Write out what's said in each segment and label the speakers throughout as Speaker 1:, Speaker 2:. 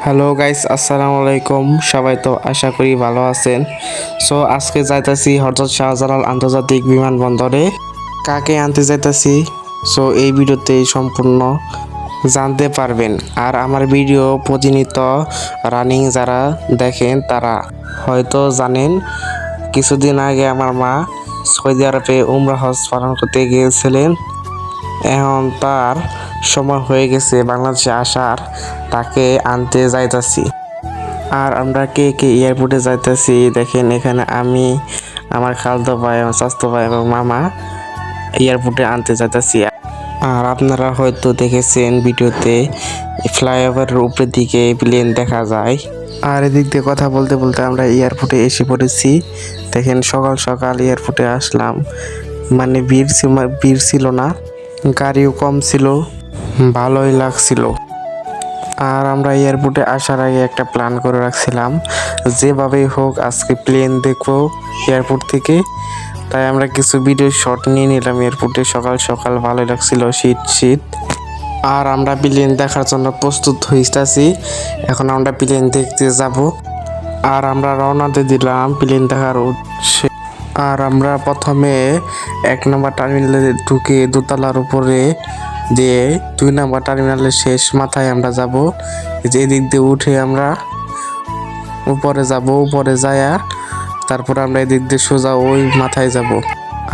Speaker 1: Hello guys, আসসালামু আলাইকুম। সবাই তো আশা করি ভালো আছেন। সো আজকে যাইতাছি হযরত শাহজালাল আন্তর্জাতিক বিমানবন্দরে। কাকে আনতে যাইতাছি সো এই ভিডিওতে সম্পূর্ণ জানতে পারবেন। আর আমার ভিডিও প্রতিনিয়ত রানিং যারা দেখেন তারা হয়তো জানেন, কিছুদিন আগে আমার মা সৌদি আরবে উমরা হজ পালন করতে গিয়েছিলেন। এখন তার সময় হয়ে গেছে বাংলাদেশে আসার, তাকে আনতে যাইতাছি। আর আমরা কে কে এয়ারপোর্টে যাইতাছি দেখেন, এখানে আমি, আমার খালতো ভাই, আমার চাচতো ভাই এবং মামা এয়ারপোর্টে আনতে যাইতাছি। আর আপনারা হয়তো দেখেছেন ভিডিওতে ফ্লাইওভারের উপরের দিকে প্লেন দেখা যায়। আর এদিক দিয়ে কথা বলতে বলতে আমরা এয়ারপোর্টে এসে পড়েছি। দেখেন সকাল সকাল এয়ারপোর্টে আসলাম, মানে ভিড় ছিল না, গাড়িও কম ছিল, ভালোই লাগছিল। আর আমরা এয়ারপোর্টে আসার আগে একটা প্ল্যান করে রাখছিলাম, যেভাবেই হোক আজকে প্লেন দেখবো এয়ারপোর্ট থেকে। তাই আমরা কিছু ভিডিও শট নিয়ে নিলাম এয়ারপোর্টে। সকাল সকাল ভালোই লাগছিল, শীত শীত। আর আমরা প্লেন দেখার জন্য প্রস্তুত হইতাছি। এখন আমরা প্লেন দেখতে যাব। আর আমরা রওনা দিয়ে দিলাম প্লেন দেখার উদ্দেশ্যে। আর আমরা প্রথমে 1 নম্বর টার্মিনালে ঢুকে দোতলার উপরে দিয়ে 2 নম্বর টার্মিনালের শেষ মাথায় আমরা যাব। যে দিক দিয়ে উঠে আমরা উপরে যাব, উপরে যায়া তারপর আমরা এদিক দিয়ে সোজা ওই মাথায় যাব।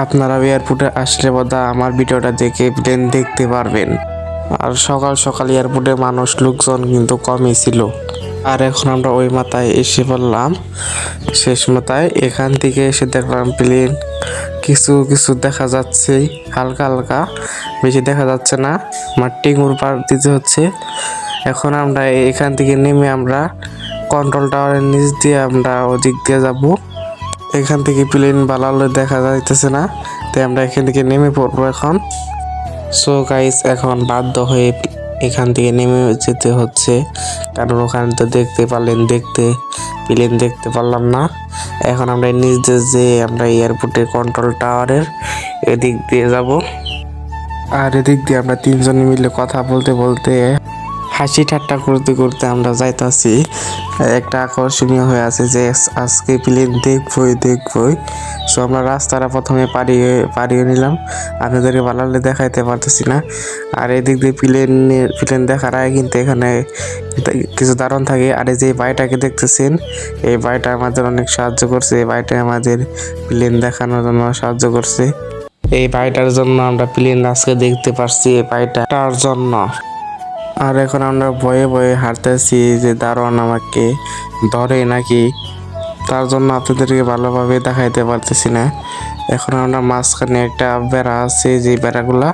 Speaker 1: আপনারা এয়ারপোর্টে আসলে বোধহয় আমার ভিডিওটা দেখে প্লেন দেখতে পারবেন। আর সকাল সকাল এয়ারপোর্টে মানুষ লোকজন কিন্তু কমই ছিল। আর এখন আমরা ওই মাথায় এসে পড়লাম, শেষ মাথায়। এখান থেকে এসে দেখলাম প্লেন কিছু কিছু দেখা যাচ্ছে, হালকা হালকা, বেশি দেখা যাচ্ছে না। টিঙুর পার দিতে হচ্ছে। এখন আমরা এখান থেকে নেমে আমরা কন্ট্রোল টাওয়ারের নিচ দিয়ে আমরা ওদিক দিয়ে যাব। এখান থেকে প্লেন ভালো দেখা যাইতেছে না, তাই আমরা এখান থেকে নেমে পড়বো এখন। সো গাইস, এখন বাধ্য হয়ে এখান থেকে নেমে যেতে হচ্ছে, কারণ ওখানে তো প্লেন দেখতে পারলাম না। এখন আমরা নিচ দিয়ে যে আমরা এয়ারপোর্টের কন্ট্রোল টাওয়ারের এদিক দিয়ে যাব। আর এদিক দিয়ে আমরা তিনজনে মিলে কথা বলতে বলতে, হাসি ঠাট্টা করতে করতে আমরা যাইতাছি। একটা আকর্ষণীয় হয়ে আছে যে আজকে প্লেন দেখবই। সো আমরা রাস্তাটা প্রথমে পাড়িয়ে নিলাম, আপনাদেরকে ভালো দেখাইতে পারতেছি না। আর এদিক দিয়ে প্লেন দেখার আগে কিন্তু এখানে কিছু দারণ থাকে। আর এই যে ভাইটাকে দেখতেছেন, এই ভাইটা আমাদের অনেক সাহায্য করছে। এই ভাইটা আমাদের প্লেন দেখানোর জন্য সাহায্য করছে। এই ভাইটার জন্য আমরা প্লেন আজকে দেখতে পারছি, এই ভাইটার জন্য। আর এখন আমরা ভয়ে ভয়ে হাঁটতেছি যে দারোয়ান আমাকে ধরে নাকি, তার জন্য আপনাদেরকে ভালোভাবে দেখাইতে পারতেছি না। এখন আমরা মাঝখানে একটা বেড়া আছে, যে বেড়াগুলা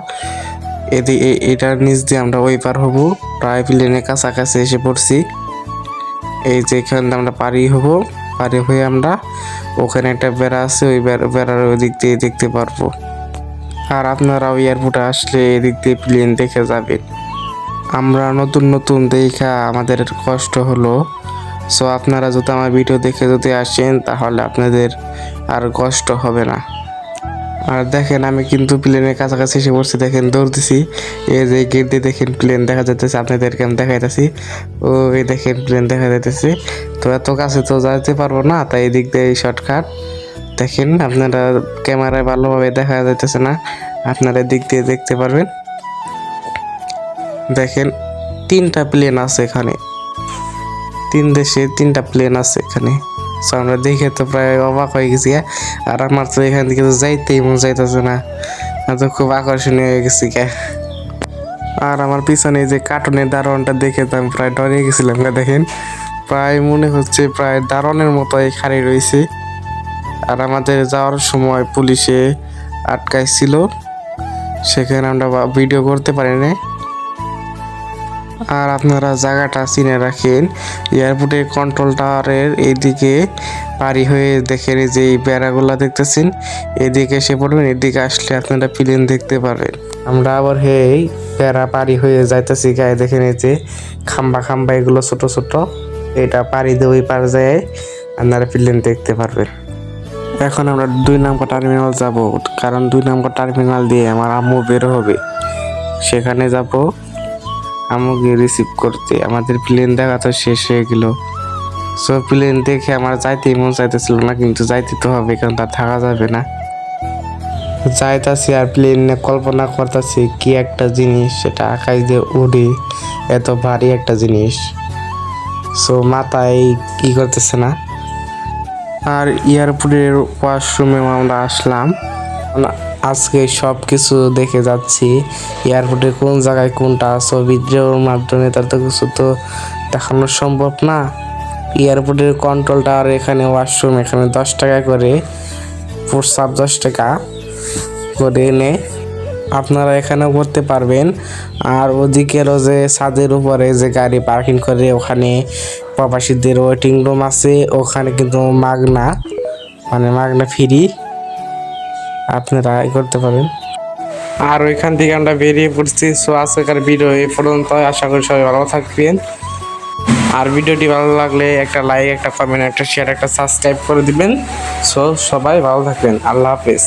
Speaker 1: এটার নিচ দিয়ে আমরা ওই পার হব। প্রায় প্লেনের কাছাকাছি এসে পড়ছি। এই যে এখানে আমরা পারি হয়ে আমরা ওখানে একটা বেড়া আছে, ওই বেড়ার ওই দিক দিয়ে দেখতে পারবো। আর আপনারাও এয়ারপোর্টে আসলে এদিক দিয়ে প্লেন দেখে যাবেন। আমরা নতুন দেখা আমাদের কষ্ট হলো। সো আপনারা যদি আমার ভিডিও দেখে যদি আসেন, তাহলে আপনাদের আর কষ্ট হবে না। আর দেখেন আমি কিন্তু প্লেনের কাছাকাছি এসে পড়ছি, দেখেন দৌড়তেছি। এই যে গেট দিয়ে দেখেন প্লেন দেখা যাইতেছে, আপনাদেরকে আমি দেখাইতেছি। ও এই দেখেন প্লেন দেখা যাইতেছে। তো এত কাছে তো যাইতে পারবো না, তাই এদিক দিয়ে শর্টকাট। দেখেন আপনারা ক্যামেরায় ভালোভাবে দেখা যাইতেছে না, আপনারা এদিক দিয়ে দেখতে পারবেন। দেখেন 3টা প্লেন আছে এখানে, 3 দেশে 3টা প্লেন আছে এখানে। সো আমরা দেখে তো প্রায় অবাক হয়ে গেছি। আর আমার তো এখান থেকে যাইতেই মন যাইতেছে না, তো খুব আকর্ষণীয় হয়ে গেছি। আর আমার পিছনে যে কার্টুনের দারোয়ানটা দেখে তো আমি প্রায় ডরে গেছিলাম। দেখেন প্রায় মনে হচ্ছে প্রায় দারোয়ানের মতো খাড়ি রয়েছে। আর আমাদের যাওয়ার সময় পুলিশে আটকাইছিল, সেখানে আমরা ভিডিও করতে পারি না। আর আপনারা জায়গাটা চিনে রাখেন, এয়ারপোর্টের কন্ট্রোল টাওয়ারের এইদিকে পারি হয়ে দেখেন যে এই বেড়াগুলা দেখতেছেন, এদিকে এসে পড়বেন। এদিকে আসলে আপনারা প্লেন দেখতে পারবেন। আমরা আবার এই বেড়া পারি হয়ে যাইতেছি। গায়ে দেখেন এই যে খাম্বা এগুলো ছোট ছোট, এটা পারি দিয়ে ওই পার যায় আপনারা প্লেন দেখতে পারবেন। এখন আমরা 2 নম্বর টার্মিনাল যাব, কারণ 2 নম্বর টার্মিনাল দিয়ে আমার আম্মু বের হবে, সেখানে যাব। আমাকে রিসিভ করতে। আমাদের প্লেন দেখা তো শেষ হয়ে গেল। সো প্লেন দেখে আমার যাইতেই মন চাইতেছিল না, কিন্তু যাইতে তো হবে, কারণ তার থাকা যাবে না। যাইতাছি আর প্লেনে কল্পনা করতেছি কি একটা জিনিস, সেটা আকাশ দিয়ে উড়ে, এত ভারী একটা জিনিস। সো মাথায় কি করতেছে না। আর এয়ারপোর্টের ওয়াশরুমে আমরা আসলাম। আজকে সব কিছু দেখে যাচ্ছি, এয়ারপোর্টে কোন জায়গায় কোনটা আছে ভিডিওর মাধ্যমে, তার তো কিছু তো দেখানো সম্ভব না। এয়ারপোর্টের কন্ট্রোল টাওয়ার এখানে ওয়াশরুম, এখানে 10 টাকা করে, প্রস্রাব 10 টাকা করে নেয়। আপনারা এখানেও করতে পারবেন। আর ওদিকেরও যে ছাদের উপরে যে গাড়ি পার্কিং করে, ওখানে প্রবাসীদের ওয়েটিং রুম আছে, ওখানে কিন্তু মাগনা, মানে মাগনা ফ্রি, আপনারা করতে পারেন। আর ওইখান থেকে আমরা বেরিয়ে পড়ছি। সো আজকের ভিডিও এই পর্যন্ত, আশা করি সবাই ভালো থাকবেন। আর ভিডিওটি ভালো লাগলে একটা লাইক, একটা কমেন্ট, একটা শেয়ার, একটা সাবস্ক্রাইব করে দিবেন। সো সবাই ভালো থাকবেন, আল্লাহ হাফেজ।